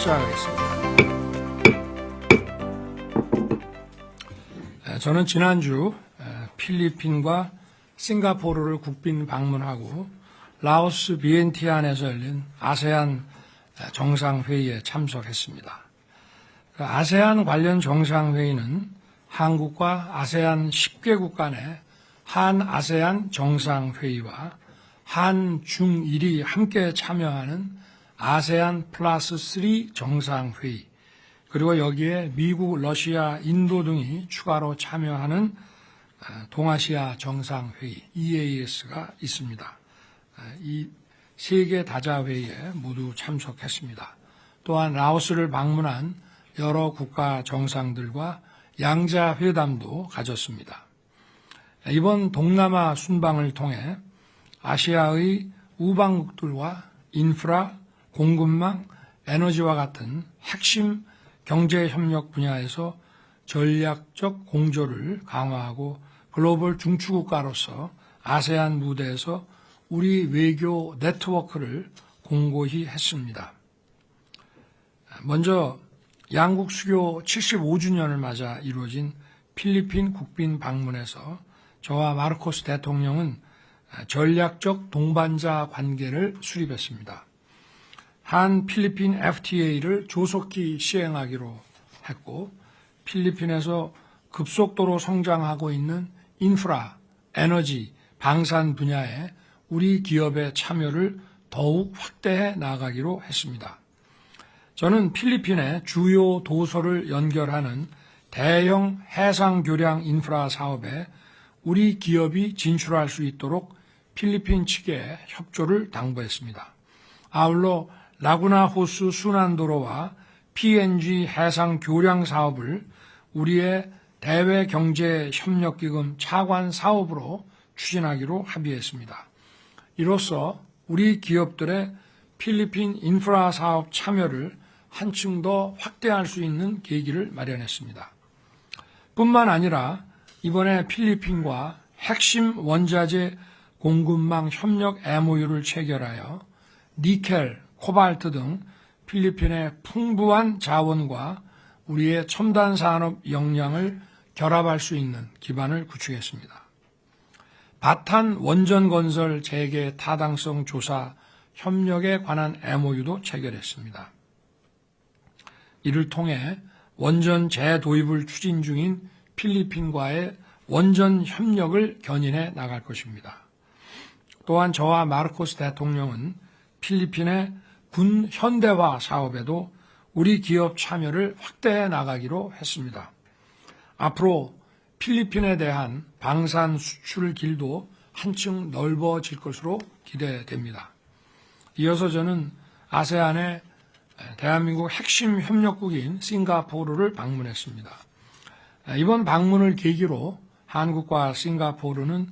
시작하겠습니다. 저는 지난주 필리핀과 싱가포르를 국빈 방문하고 라오스 비엔티안에서 열린 아세안 정상회의에 참석했습니다. 아세안 관련 정상회의는 한국과 아세안 10개국 간의 한아세안 정상회의와 한중일이 함께 참여하는 아세안 플러스 3 정상회의, 그리고 여기에 미국, 러시아, 인도 등이 추가로 참여하는 동아시아 정상회의 EAS가 있습니다. 이 세 개 다자회의에 모두 참석했습니다. 또한 라오스를 방문한 여러 국가 정상들과 양자회담도 가졌습니다. 이번 동남아 순방을 통해 아시아의 우방국들과 인프라, 공급망, 에너지와 같은 핵심 경제협력 분야에서 전략적 공조를 강화하고 글로벌 중추국가로서 아세안 무대에서 우리 외교 네트워크를 공고히 했습니다. 먼저 양국 수교 75주년을 맞아 이루어진 필리핀 국빈 방문에서 저와 마르코스 대통령은 전략적 동반자 관계를 수립했습니다. 한 필리핀 FTA를 조속히 시행하기로 했고, 필리핀에서 급속도로 성장하고 있는 인프라, 에너지, 방산 분야에 우리 기업의 참여를 더욱 확대해 나가기로 했습니다. 저는 필리핀의 주요 도서를 연결하는 대형 해상교량 인프라 사업에 우리 기업이 진출할 수 있도록 필리핀 측에 협조를 당부했습니다. 아울러 라구나 호수 순환도로와 PNG 해상교량 사업을 우리의 대외경제협력기금 차관 사업으로 추진하기로 합의했습니다. 이로써 우리 기업들의 필리핀 인프라 사업 참여를 한층 더 확대할 수 있는 계기를 마련했습니다. 뿐만 아니라 이번에 필리핀과 핵심 원자재 공급망 협력 MOU를 체결하여 니켈, 코발트 등 필리핀의 풍부한 자원과 우리의 첨단 산업 역량을 결합할 수 있는 기반을 구축했습니다. 바탄 원전 건설 재개 타당성 조사 협력에 관한 MOU도 체결했습니다. 이를 통해 원전 재도입을 추진 중인 필리핀과의 원전 협력을 견인해 나갈 것입니다. 또한 저와 마르코스 대통령은 필리핀의 군 현대화 사업에도 우리 기업 참여를 확대해 나가기로 했습니다. 앞으로 필리핀에 대한 방산 수출 길도 한층 넓어질 것으로 기대됩니다. 이어서 저는 아세안의 대한민국 핵심 협력국인 싱가포르를 방문했습니다. 이번 방문을 계기로 한국과 싱가포르는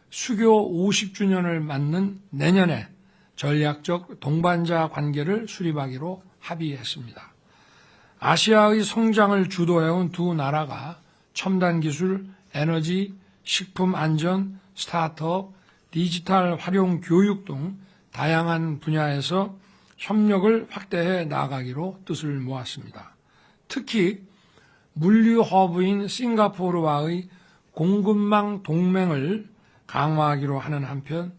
수교 50주년을 맞는 내년에 전략적 동반자 관계를 수립하기로 합의했습니다. 아시아의 성장을 주도해온 두 나라가 첨단 기술, 에너지, 식품 안전, 스타트업, 디지털 활용 교육 등 다양한 분야에서 협력을 확대해 나가기로 뜻을 모았습니다. 특히 물류 허브인 싱가포르와의 공급망 동맹을 강화하기로 하는 한편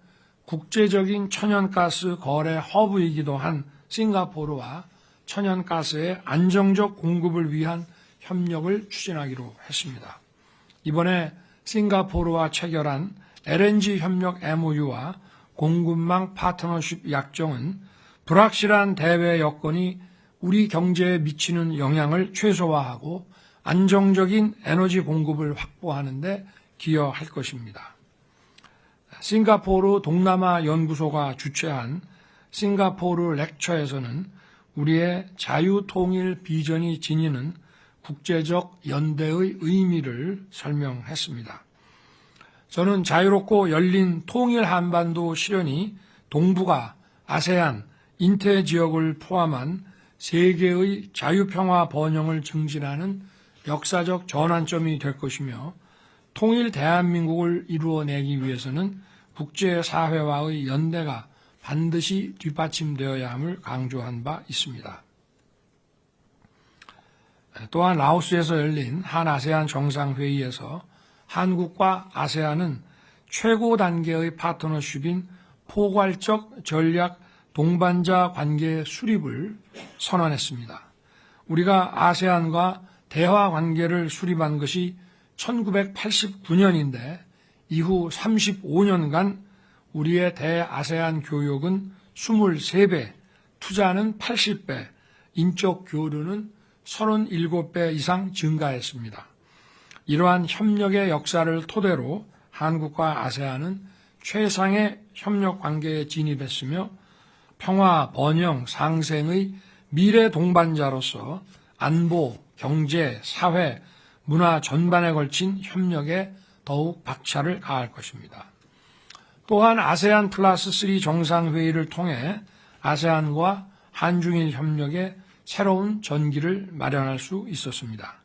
국제적인 천연가스 거래 허브이기도 한 싱가포르와 천연가스의 안정적 공급을 위한 협력을 추진하기로 했습니다. 이번에 싱가포르와 체결한 LNG 협력 MOU와 공급망 파트너십 약정은 불확실한 대외 여건이 우리 경제에 미치는 영향을 최소화하고 안정적인 에너지 공급을 확보하는 데 기여할 것입니다. 싱가포르 동남아 연구소가 주최한 싱가포르 렉처에서는 우리의 자유통일 비전이 지니는 국제적 연대의 의미를 설명했습니다. 저는 자유롭고 열린 통일 한반도 실현이 동북아, 아세안, 인태 지역을 포함한 세계의 자유평화 번영을 증진하는 역사적 전환점이 될 것이며 통일 대한민국을 이루어내기 위해서는 국제사회와의 연대가 반드시 뒷받침되어야 함을 강조한 바 있습니다. 또한 라오스에서 열린 한아세안 정상회의에서 한국과 아세안은 최고 단계의 파트너십인 포괄적 전략 동반자 관계 수립을 선언했습니다. 우리가 아세안과 대화 관계를 수립한 것이 1989년인데 이후 35년간 우리의 대아세안 교역은 23배, 투자는 80배, 인적 교류는 37배 이상 증가했습니다. 이러한 협력의 역사를 토대로 한국과 아세안은 최상의 협력 관계에 진입했으며 평화, 번영, 상생의 미래 동반자로서 안보, 경제, 사회, 문화 전반에 걸친 협력에 더욱 박차를 가할 것입니다. 또한 아세안 플러스 3 정상회의를 통해 아세안과 한중일 협력에 새로운 전기를 마련할 수 있었습니다.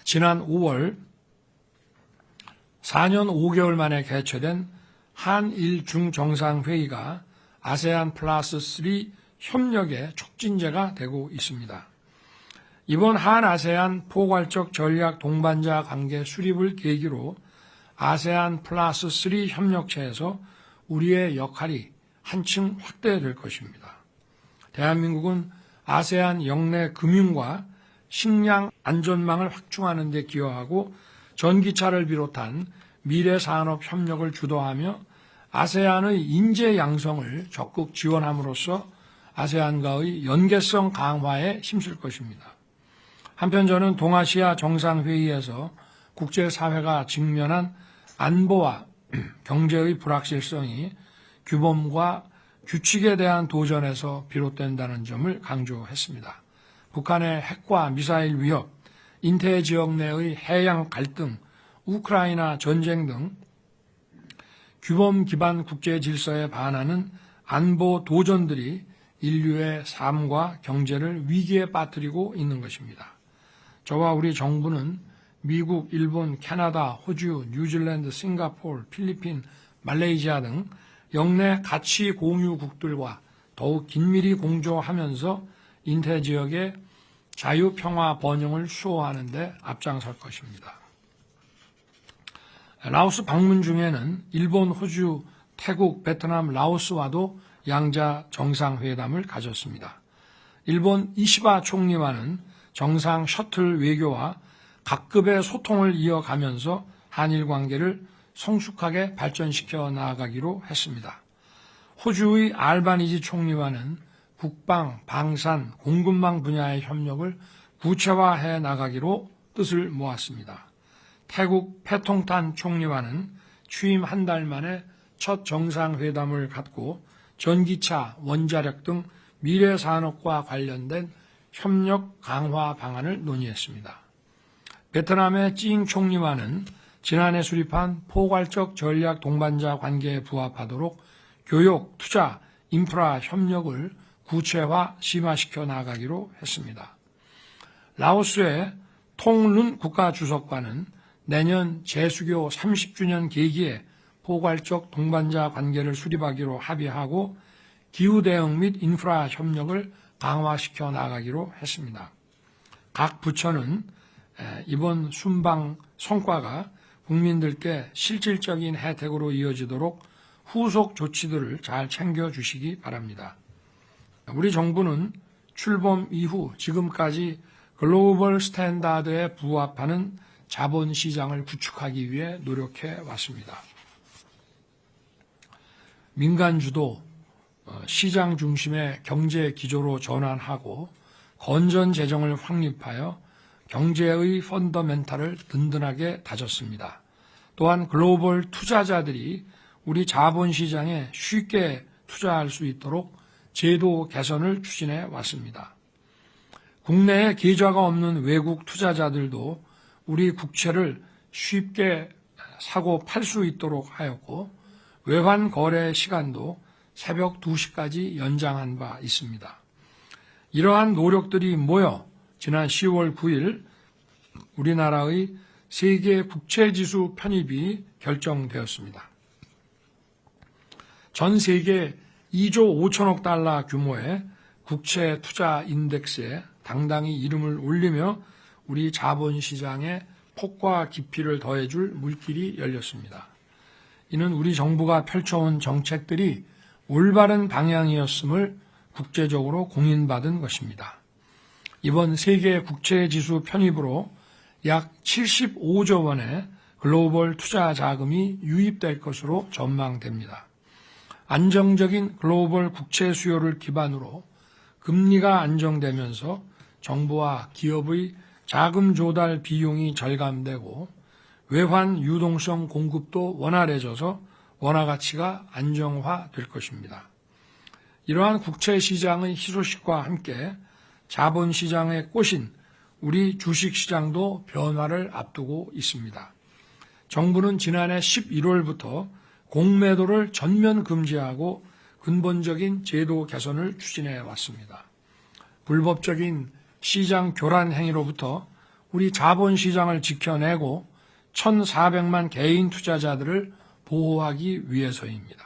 지난 5월 4년 5개월 만에 개최된 한일 중 정상회의가 아세안 플러스 3 협력의 촉진제가 되고 있습니다. 이번 한아세안 포괄적 전략 동반자 관계 수립을 계기로 아세안 플러스 3 협력체에서 우리의 역할이 한층 확대될 것입니다. 대한민국은 아세안 영내 금융과 식량 안전망을 확충하는 데 기여하고 전기차를 비롯한 미래 산업 협력을 주도하며 아세안의 인재 양성을 적극 지원함으로써 아세안과의 연계성 강화에 힘쓸 것입니다. 한편 저는 동아시아 정상회의에서 국제사회가 직면한 안보와 경제의 불확실성이 규범과 규칙에 대한 도전에서 비롯된다는 점을 강조했습니다. 북한의 핵과 미사일 위협, 인태 지역 내의 해양 갈등, 우크라이나 전쟁 등 규범 기반 국제 질서에 반하는 안보 도전들이 인류의 삶과 경제를 위기에 빠뜨리고 있는 것입니다. 저와 우리 정부는 미국, 일본, 캐나다, 호주, 뉴질랜드, 싱가포르, 필리핀, 말레이시아 등 영내 가치 공유국들과 더욱 긴밀히 공조하면서 인태 지역의 자유, 평화, 번영을 수호하는 데 앞장설 것입니다. 라오스 방문 중에는 일본, 호주, 태국, 베트남, 라오스와도 양자 정상회담을 가졌습니다. 일본 이시바 총리와는 정상 셔틀 외교와 각급의 소통을 이어가면서 한일 관계를 성숙하게 발전시켜 나아가기로 했습니다. 호주의 알바니지 총리와는 국방, 방산, 공급망 분야의 협력을 구체화해 나가기로 뜻을 모았습니다. 태국 패통탄 총리와는 취임 한 달 만에 첫 정상회담을 갖고 전기차, 원자력 등 미래 산업과 관련된 협력 강화 방안을 논의했습니다. 베트남의 찡 총리와는 지난해 수립한 포괄적 전략 동반자 관계에 부합하도록 교육, 투자, 인프라 협력을 구체화, 심화시켜 나가기로 했습니다. 라오스의 통룬 국가주석과는 내년 제수교 30주년 계기에 포괄적 동반자 관계를 수립하기로 합의하고 기후 대응 및 인프라 협력을 강화시켜 나가기로 했습니다. 각 부처는 이번 순방 성과가 국민들께 실질적인 혜택으로 이어지도록 후속 조치들을 잘 챙겨주시기 바랍니다. 우리 정부는 출범 이후 지금까지 글로벌 스탠다드에 부합하는 자본시장을 구축하기 위해 노력해 왔습니다. 민간주도, 시장 중심의 경제 기조로 전환하고 건전 재정을 확립하여 경제의 펀더멘탈을 든든하게 다졌습니다. 또한 글로벌 투자자들이 우리 자본시장에 쉽게 투자할 수 있도록 제도 개선을 추진해 왔습니다. 국내에 계좌가 없는 외국 투자자들도 우리 국채를 쉽게 사고 팔 수 있도록 하였고 외환 거래 시간도 새벽 2시까지 연장한 바 있습니다. 이러한 노력들이 모여 지난 10월 9일 우리나라의 세계 국채지수 편입이 결정되었습니다. 전 세계 2조 5천억 달러 규모의 국채 투자 인덱스에 당당히 이름을 올리며 우리 자본시장에 폭과 깊이를 더해줄 물길이 열렸습니다. 이는 우리 정부가 펼쳐온 정책들이 올바른 방향이었음을 국제적으로 공인받은 것입니다. 이번 세계 국채지수 편입으로 약 75조 원의 글로벌 투자 자금이 유입될 것으로 전망됩니다. 안정적인 글로벌 국채 수요를 기반으로 금리가 안정되면서 정부와 기업의 자금 조달 비용이 절감되고 외환 유동성 공급도 원활해져서 원화 가치가 안정화될 것입니다. 이러한 국채 시장의 희소식과 함께 자본시장의 꽃인 우리 주식시장도 변화를 앞두고 있습니다. 정부는 지난해 11월부터 공매도를 전면 금지하고 근본적인 제도 개선을 추진해 왔습니다. 불법적인 시장 교란 행위로부터 우리 자본시장을 지켜내고 1,400만 개인 투자자들을 보호하기 위해서입니다.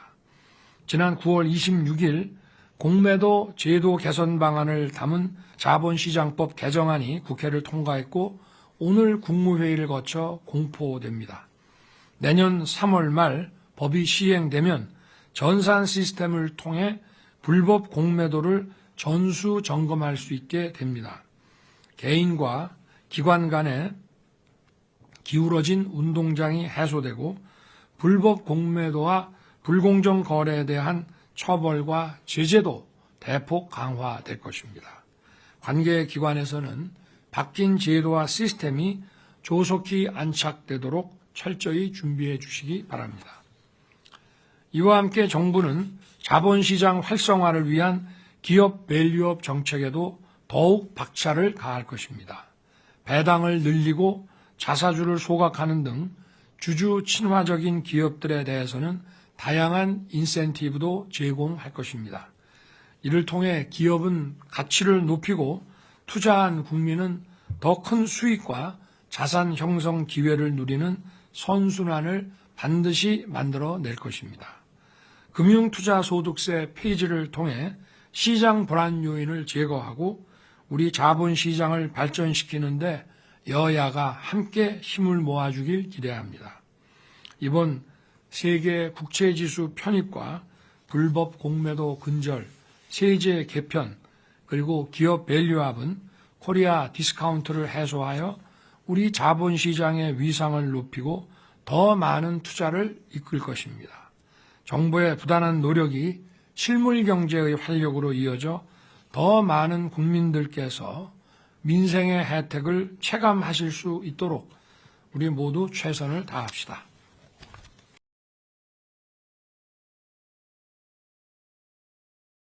지난 9월 26일 공매도 제도 개선 방안을 담은 자본시장법 개정안이 국회를 통과했고 오늘 국무회의를 거쳐 공포됩니다. 내년 3월 말 법이 시행되면 전산 시스템을 통해 불법 공매도를 전수 점검할 수 있게 됩니다. 개인과 기관 간에 기울어진 운동장이 해소되고 불법 공매도와 불공정 거래에 대한 처벌과 제재도 대폭 강화될 것입니다. 관계기관에서는 바뀐 제도와 시스템이 조속히 안착되도록 철저히 준비해 주시기 바랍니다. 이와 함께 정부는 자본시장 활성화를 위한 기업 밸류업 정책에도 더욱 박차를 가할 것입니다. 배당을 늘리고 자사주를 소각하는 등 주주 친화적인 기업들에 대해서는 다양한 인센티브도 제공할 것입니다. 이를 통해 기업은 가치를 높이고 투자한 국민은 더 큰 수익과 자산 형성 기회를 누리는 선순환을 반드시 만들어낼 것입니다. 금융투자소득세 폐지를 통해 시장 불안 요인을 제거하고 우리 자본시장을 발전시키는데 여야가 함께 힘을 모아주길 기대합니다. 이번 세계 국채지수 편입과 불법 공매도 근절, 세제 개편, 그리고 기업 밸류업은 코리아 디스카운트를 해소하여 우리 자본시장의 위상을 높이고 더 많은 투자를 이끌 것입니다. 정부의 부단한 노력이 실물경제의 활력으로 이어져 더 많은 국민들께서 민생의 혜택을 체감하실 수 있도록 우리 모두 최선을 다합시다.